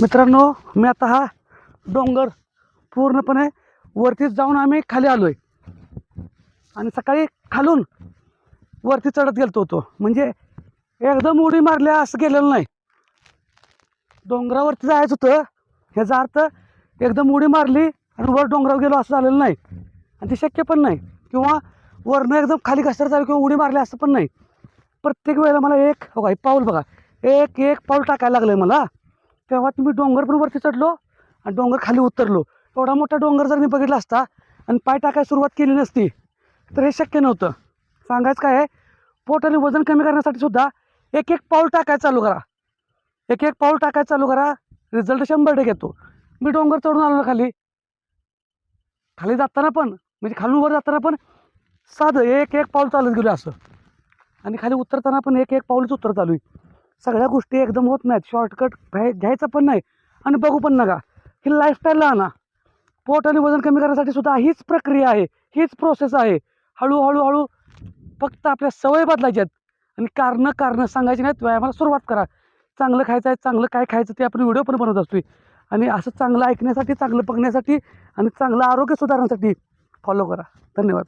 मित्रांनो, मी आता हा डोंगर पूर्णपणे वरतीच जाऊन आम्ही खाली आलो आहे आणि सकाळी खालून वरती चढत गेलतो होतो. म्हणजे एकदम उडी मारल्या असं गेलेलं नाही. डोंगरावरती जायचं होतं, ह्याचा अर्थ एकदम उडी मारली आणि वर डोंगरावर गेलो असं झालेलं नाही. आणि ते शक्य पण नाही, किंवा वरनं एकदम खाली घसरत झालं किंवा उडी मारली असं पण नाही. प्रत्येक वेळेला मला एक बघा पाऊल बघा एक एक पाऊल टाकायला लागलं आहे मला. तेव्हा तुम्ही डोंगर पण वरती चढलो आणि डोंगर खाली उतरलो. एवढा मोठा डोंगर जर मी बघितला असता आणि पाय टाकायला सुरुवात केली नसती तर हे शक्य नव्हतं. सांगायचं काय आहे, पोट आणि वजन कमी करण्यासाठी सुद्धा एक एक पाऊल टाकायला चालू करा. एक एक पाऊल टाकायला चालू करा, रिझल्ट 100% येतो. मी डोंगर चढून आलो खाली खाली जाताना पण म्हणजे खालून वर जाताना पण साधं एक एक पाऊल चालत गेलो असं, आणि खाली उतरताना पण एक एक पाऊलच उतरत आलो. सगळ्या गोष्टी एकदम होत नाहीत. शॉर्टकट घ्यायचं पण नाही आणि बघू पण नका. ही लाईफस्टाईलला आणा. पोट आणि वजन कमी करण्यासाठी सुद्धा हीच प्रक्रिया आहे, हीच प्रोसेस आहे. हळूहळू फक्त आपल्या सवय बदलायच्या आहेत आणि कारणं सांगायची नाहीत. व्यायामाला सुरुवात करा. चांगलं खायचं आहे, चांगलं काय खायचं ते आपण व्हिडिओ पण बनवत असतो. आणि असं चांगलं ऐकण्यासाठी, चांगलं बघण्यासाठी आणि चांगलं आरोग्य सुधारण्यासाठी फॉलो करा. धन्यवाद.